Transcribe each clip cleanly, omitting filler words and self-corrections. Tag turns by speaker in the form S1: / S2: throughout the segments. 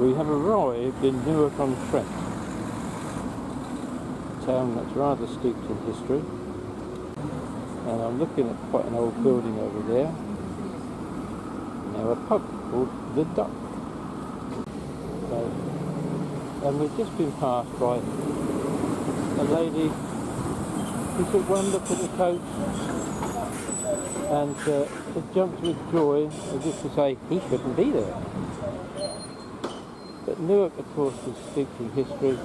S1: We have arrived in Newark-on-Trent, a town that's rather steeped in history, and I'm looking at quite an old building over there. Now a pub called The Duck. And we've just been passed by a lady who took one look at the coach and it jumped with joy as if to say he shouldn't be there. But Newark, of course, is steeped in history,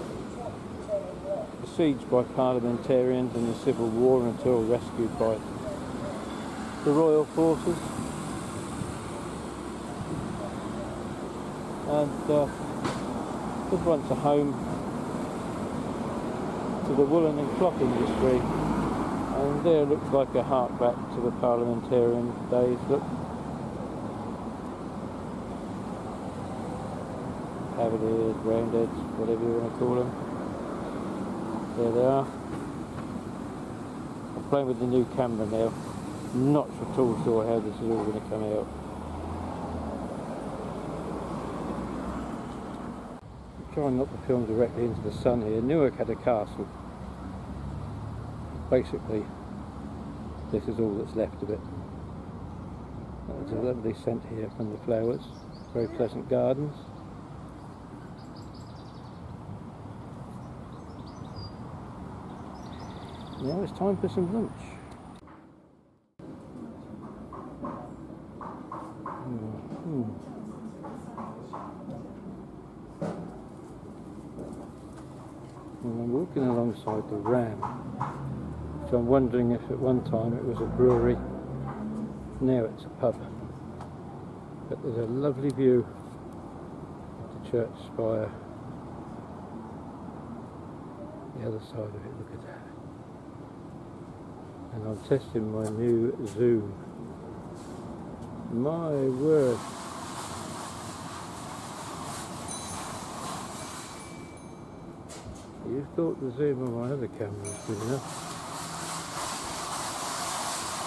S1: besieged by parliamentarians in the Civil War until rescued by the Royal Forces. And was once a home to the woolen and cloth industry, and there looks like a hark back to the parliamentarian days. Look, cavaliers, roundheads, whatever you want to call them. There they are. I'm playing with the new camera now. Not at all sure how this is all going to come out. Trying not to film directly into the sun here. Newark had a castle. Basically, this is all that's left of it. There's a lovely scent here from the flowers. Very pleasant gardens. Now it's time for some lunch. And I'm walking alongside the Ram, so I'm wondering if at one time it was a brewery, now it's a pub. But there's a lovely view of the church spire. The other side of it, look at that. And I'm testing my new zoom. My word. You thought the zoom on my other camera was good enough.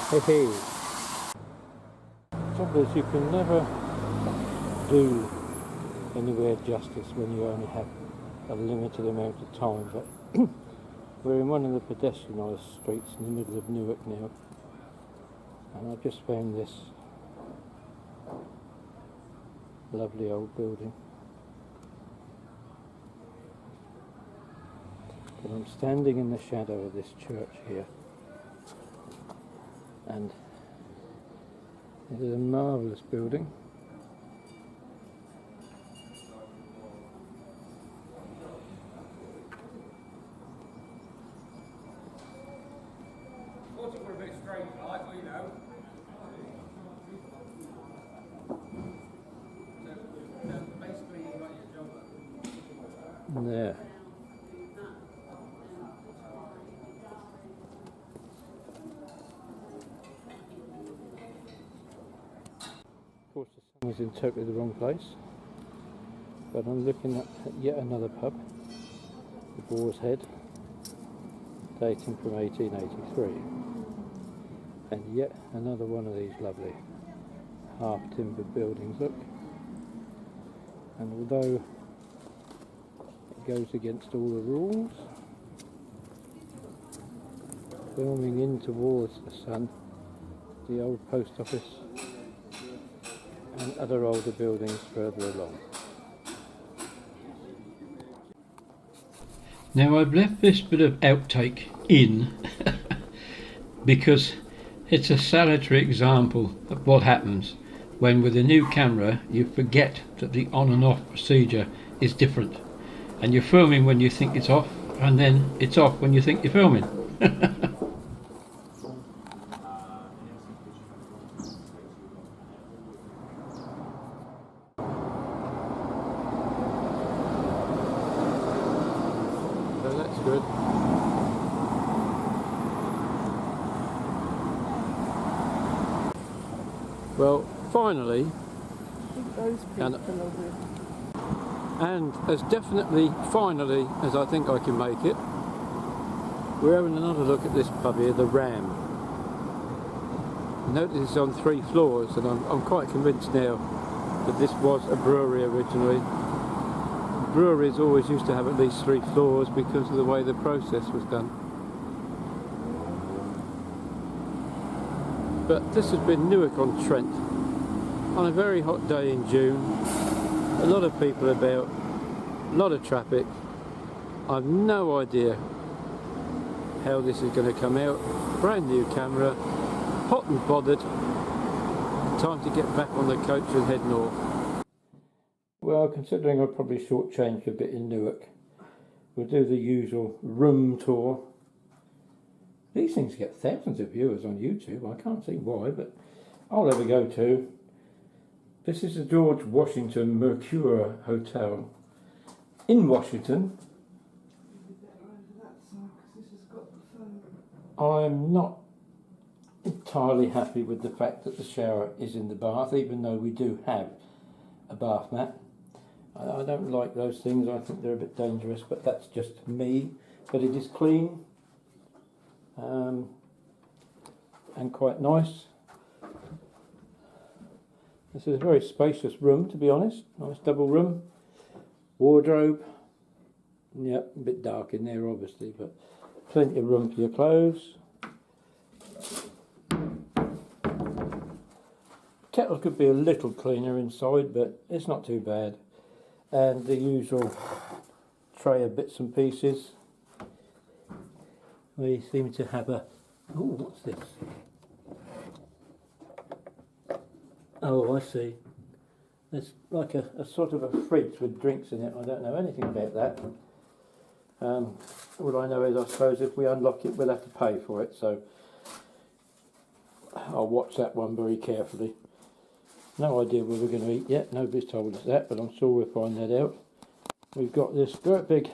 S1: Hey hey. The trouble is you can never do anywhere justice when you only have a limited amount of time, but we're in one of the pedestrianised streets in the middle of Newark now, and I've just found this lovely old building. But I'm standing in the shadow of this church here, and it is a marvellous building. There. Of course the sun is in totally the wrong place, but I'm looking at yet another pub, the Boar's Head, dating from 1883, and yet another one of these lovely half timbered buildings. Look, and although it goes against all the rules, filming in towards the sun, the old post office and other older buildings further along. Now I've left this bit of outtake in because it's a salutary example of what happens when with a new camera you forget that the on and off procedure is different, and you're filming when you think it's off, and then it's off when you think you're filming. So that's good. Well, finally, and as definitely finally as I think I can make it, we're having another look at this pub here, the Ram. Notice it's on 3 floors, and I'm quite convinced now that this was a brewery originally, breweries always used to have at least 3 floors because of the way the process was done. But this has been Newark-on-Trent on a very hot day in June. A lot of people about, a lot of traffic. I've no idea how this is going to come out. Brand new camera, hot and bothered. Time to get back on the coach and head north. Well, considering I've probably shortchanged a bit in Newark, we'll do the usual room tour. These things get thousands of viewers on YouTube. I can't see why, but I'll have a go too. This is the George Washington Mercure Hotel in Washington. I'm not entirely happy with the fact that the shower is in the bath, even though we do have a bath mat. I don't like those things. I think they're a bit dangerous, but that's just me. But it is clean and quite nice. This is a very spacious room, to be honest. Nice double room, wardrobe. Yeah, a bit dark in there obviously, but plenty of room for your clothes. Kettle could be a little cleaner inside, but it's not too bad. And the usual tray of bits and pieces. We seem to have a... oh, what's this? Oh, I see. There's like a sort of a fridge with drinks in it. I don't know anything about that. All I know is, I suppose, if we unlock it, we'll have to pay for it. So I'll watch that one very carefully. No idea what we're going to eat yet. Nobody's told us that, but I'm sure we'll find that out. We've got this great big...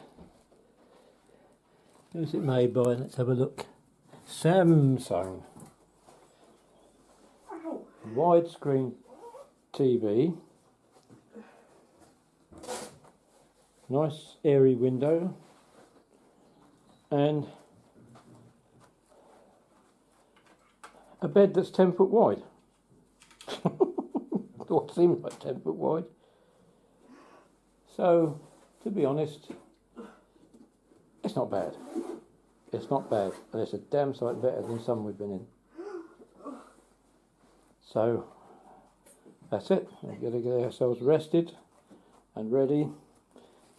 S1: who's it made by? Let's have a look. Samsung. Widescreen TV. Nice airy window. And a bed that's 10 foot wide. What seems like 10 foot wide. So, to be honest, it's not bad. It's not bad, and it's a damn sight better than some we've been in. So, that's it. We've got to get ourselves rested and ready.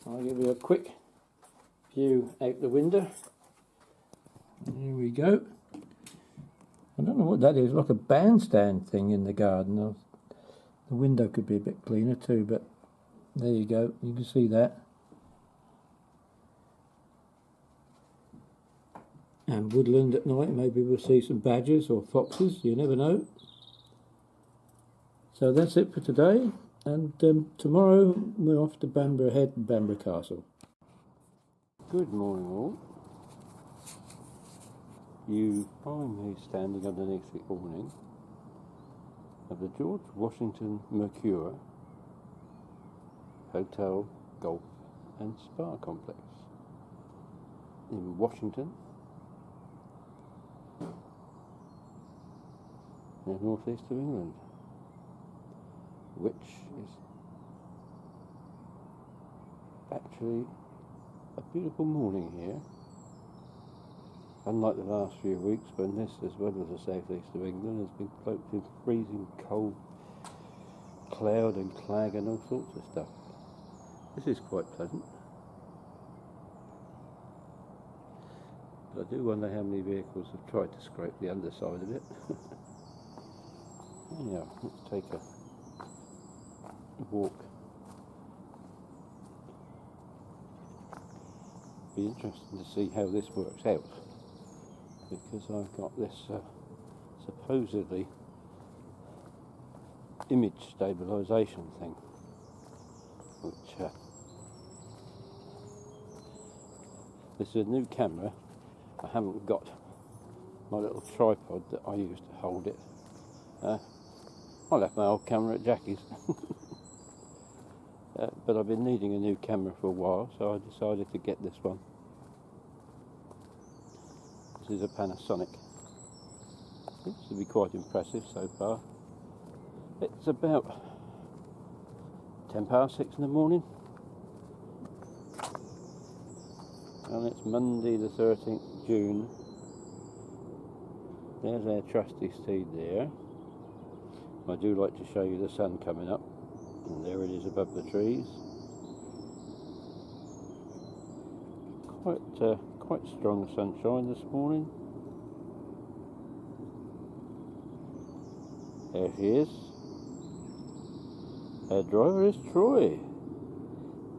S1: I'll give you a quick view out the window. Here we go. I don't know what that is, like a bandstand thing in the garden. The window could be a bit cleaner too, but there you go, you can see that. And woodland at night, maybe we'll see some badgers or foxes, you never know. So that's it for today, and tomorrow we're off to Bamburgh Head and Bamburgh Castle. Good morning all. You find me standing underneath the awning of the George Washington Mercure Hotel, Golf and Spa Complex in Washington, in the northeast of England, which is actually a beautiful morning here. Unlike the last few weeks when this, as well as the southeast of England, has been cloaked in freezing cold cloud and clag and all sorts of stuff. This is quite pleasant. But I do wonder how many vehicles have tried to scrape the underside of it. Anyhow, let's take a walk. Be interesting to see how this works out, because I've got this supposedly image stabilisation thing, which this is a new camera. I haven't got my little tripod that I used to hold it. I left my old camera at Jackie's. But I've been needing a new camera for a while, so I decided to get this one. This is a Panasonic. Seems to be quite impressive so far. It's about 6:10 in the morning. And it's Monday the 13th June. There's our trusty steed there. I do like to show you the sun coming up, and there it is above the trees. Quite strong sunshine this morning. There she is. Our driver is Troy,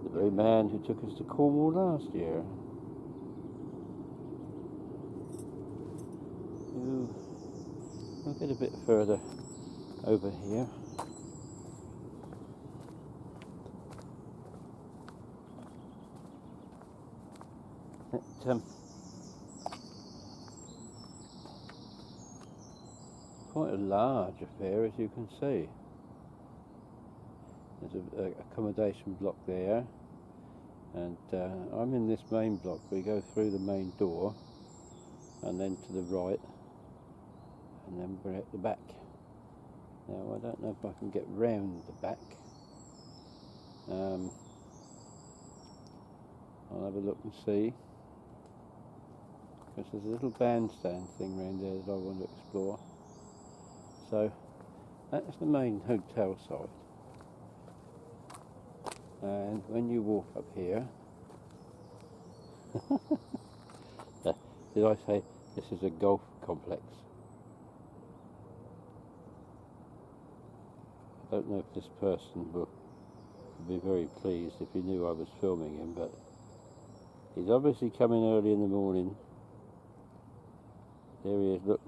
S1: the very man who took us to Cornwall last year. We'll get a bit further over here. Quite a large affair, as you can see. There's an accommodation block there, and I'm in this main block. We go through the main door and then to the right, and then we're at the back. Now I don't know if I can get round the back. I'll have a look and see, because there's a little bandstand thing around there that I want to explore. So that's the main hotel side, and when you walk up here, did I say this is a golf complex? I don't know if this person would be very pleased if he knew I was filming him, but he's obviously coming early in the morning. There he is, look,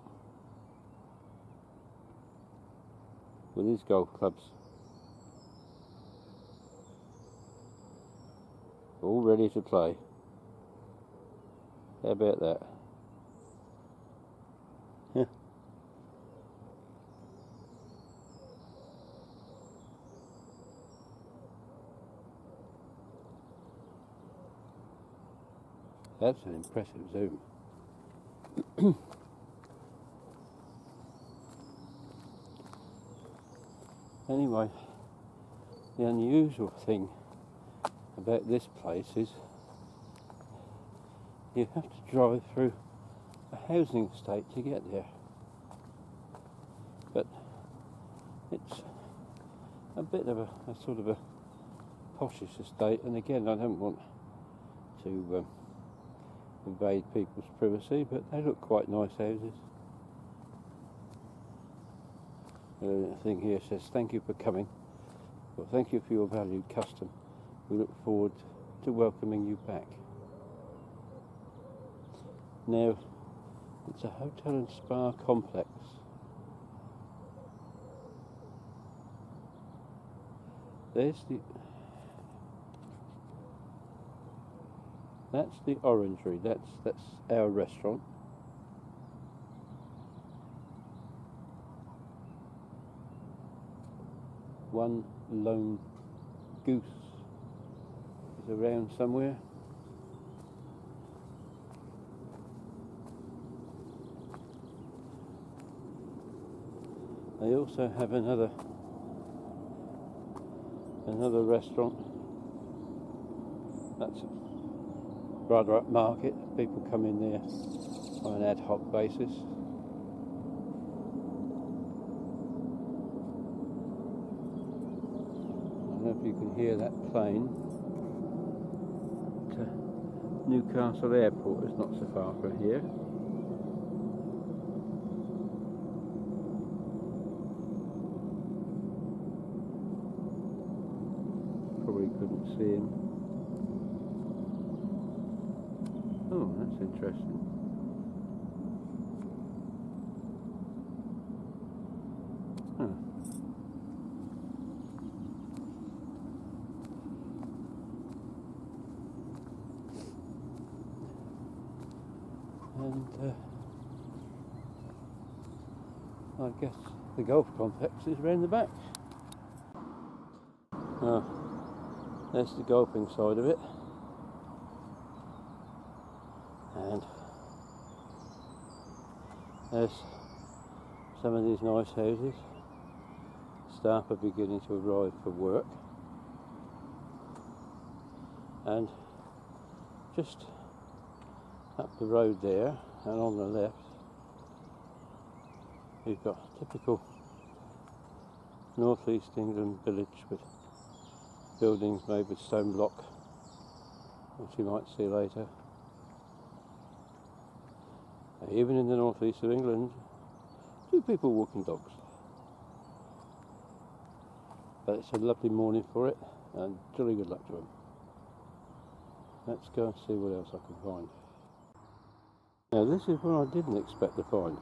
S1: with his golf clubs, all ready to play. How about that? That's an impressive zoom. Anyway, the unusual thing about this place is you have to drive through a housing estate to get there. But it's a bit of a sort of a poshish estate, and again, I don't want to invade people's privacy, but they look quite nice houses. The thing here says, thank you for coming. Well, thank you for your valued custom. We look forward to welcoming you back. Now, it's a hotel and spa complex. That's the orangery. That's our restaurant. One lone goose is around somewhere. They also have another restaurant. That's rather upmarket. People come in there on an ad hoc basis. I don't know if you can hear that plane. Newcastle Airport is not so far from here. Probably couldn't see him. Oh, that's interesting. Huh. And I guess the golf complex is round the back. Oh, there's the golfing side of it. And there's some of these nice houses. Staff are beginning to arrive for work. And just up the road there, and on the left you've got a typical northeast England village with buildings made with stone block, which you might see later. Even in the northeast of England, two people walking dogs. But it's a lovely morning for it, and jolly good luck to them. Let's go and see what else I can find. Now this is what I didn't expect to find.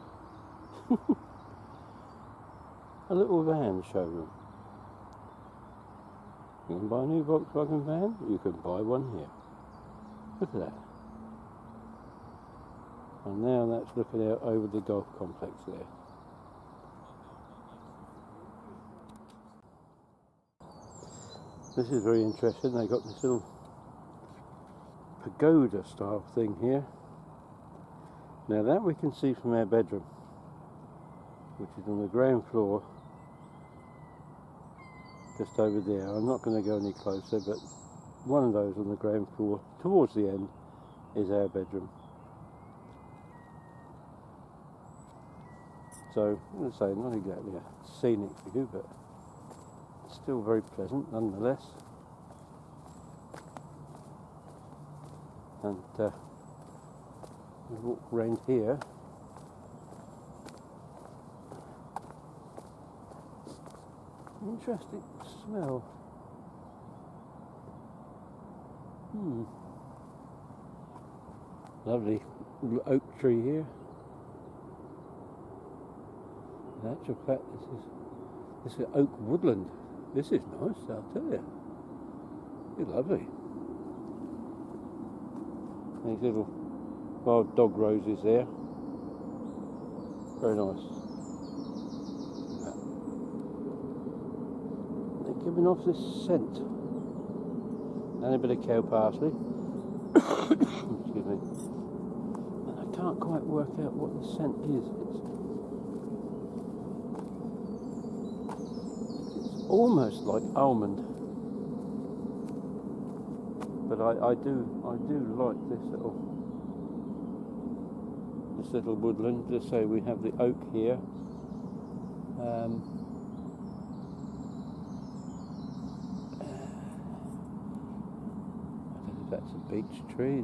S1: A little van showroom. You can buy a new Volkswagen van, you can buy one here. Look at that. And now that's looking out over the golf complex there. This is very interesting. They got this little pagoda style thing here. Now that we can see from our bedroom, which is on the ground floor, just over there. I'm not going to go any closer, but one of those on the ground floor, towards the end, is our bedroom. So, I'm going to say, not exactly a scenic view, but still very pleasant nonetheless. And we walk around here. Interesting smell. Lovely oak tree here. In actual fact, this is oak woodland. This is nice, I'll tell you. It's lovely. These little wild dog roses there. Very nice. They're giving off this scent. And a bit of cow parsley. Excuse me. And I can't quite work out what the scent is. It's almost like almond. But I do like this little woodland. Just say we have the oak here. I don't know if that's a beech tree.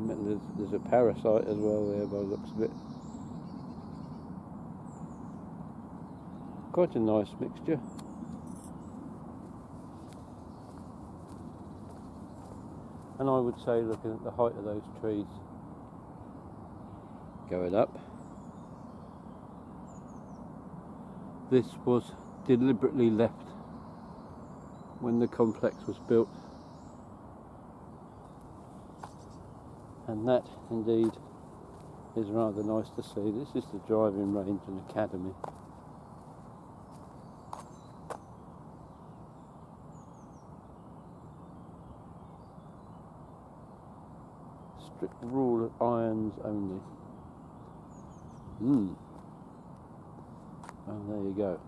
S1: There's a parasite as well there by the looks of it. Quite a nice mixture. And I would say, looking at the height of those trees going up, this was deliberately left when the complex was built, and that indeed is rather nice to see. This is the driving range and academy. Strict rule of irons only. And there you go.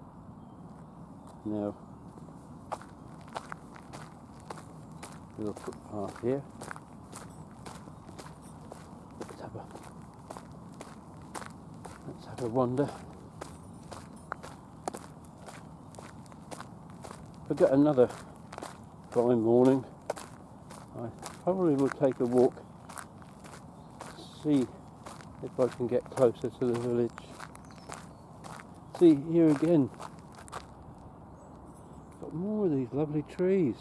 S1: Now, little footpath here. Let's have a wander. If I get another fine morning, I probably will take a walk, see if I can get closer to the village. See, here again, got more of these lovely trees.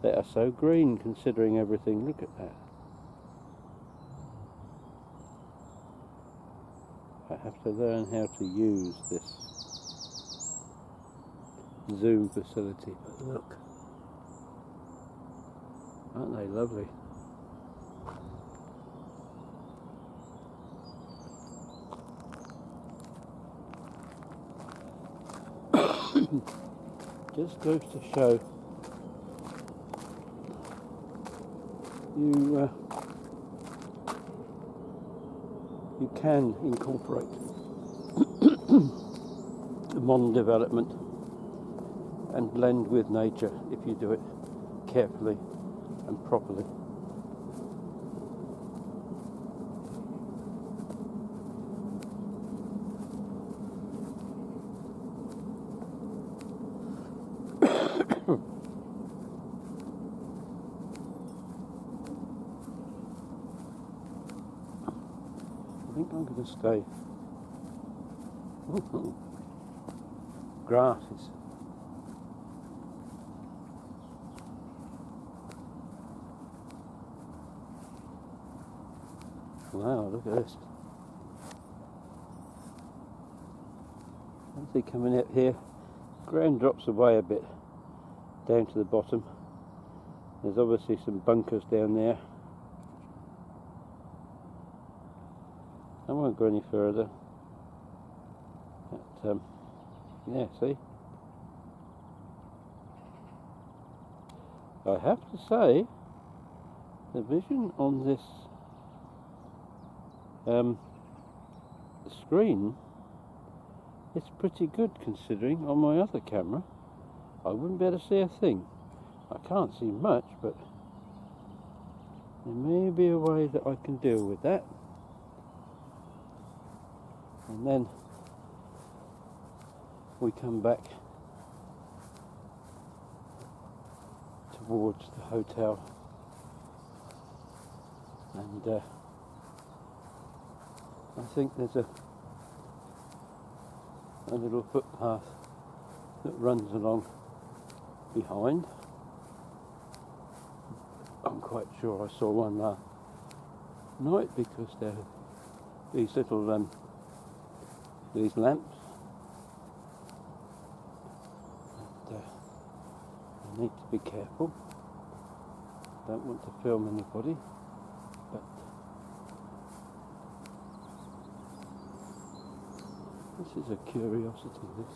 S1: They are so green considering everything. Look at that. I have to learn how to use this zoom facility, but look, aren't they lovely? Just goes to show you can incorporate modern development and blend with nature if you do it carefully and properly. I'm going to stay. Ooh, grasses. Wow, look at this. As they coming out here, ground drops away a bit down to the bottom. There's obviously some bunkers down there. I won't go any further. But, yeah, see? I have to say, the vision on this screen is pretty good, considering on my other camera I wouldn't be able to see a thing. I can't see much, but there may be a way that I can deal with that. And then we come back towards the hotel, and I think there's a little footpath that runs along behind. I'm quite sure I saw one last night, because there are these little these lamps, and I need to be careful. Don't want to film anybody, but this is a curiosity, this.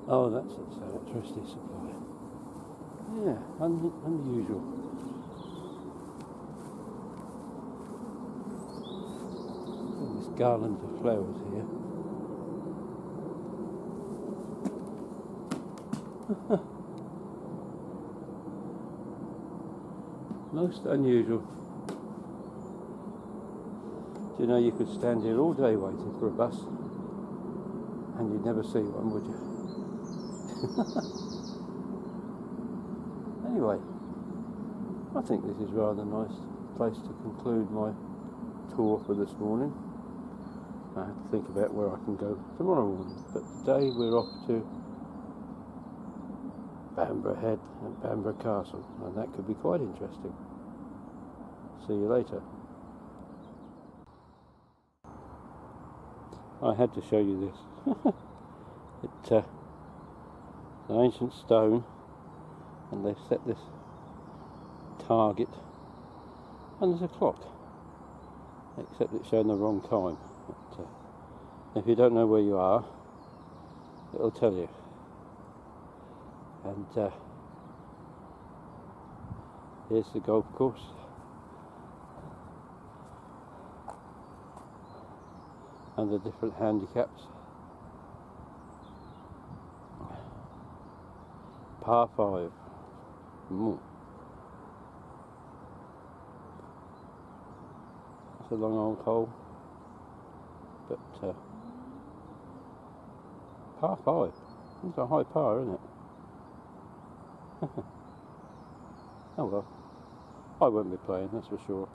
S1: Oh, that's electricity supply. Yeah, unusual. This garland of flowers here. Most unusual. Do you know, you could stand here all day waiting for a bus and you'd never see one, would you? Anyway, I think this is rather a nice place to conclude my tour for this morning. I have to think about where I can go tomorrow morning, but today we're off to Bamburgh Head and Bamburgh Castle, and that could be quite interesting. See you later. I had to show you this. It's an ancient stone, and they've set this target, and there's a clock, except it's showing the wrong time. But, if you don't know where you are, it'll tell you. And here's the golf course. And the different handicaps. Par 5. It's a long old hole, but par 5. It's a high par, isn't it? Oh well, I won't be playing, that's for sure.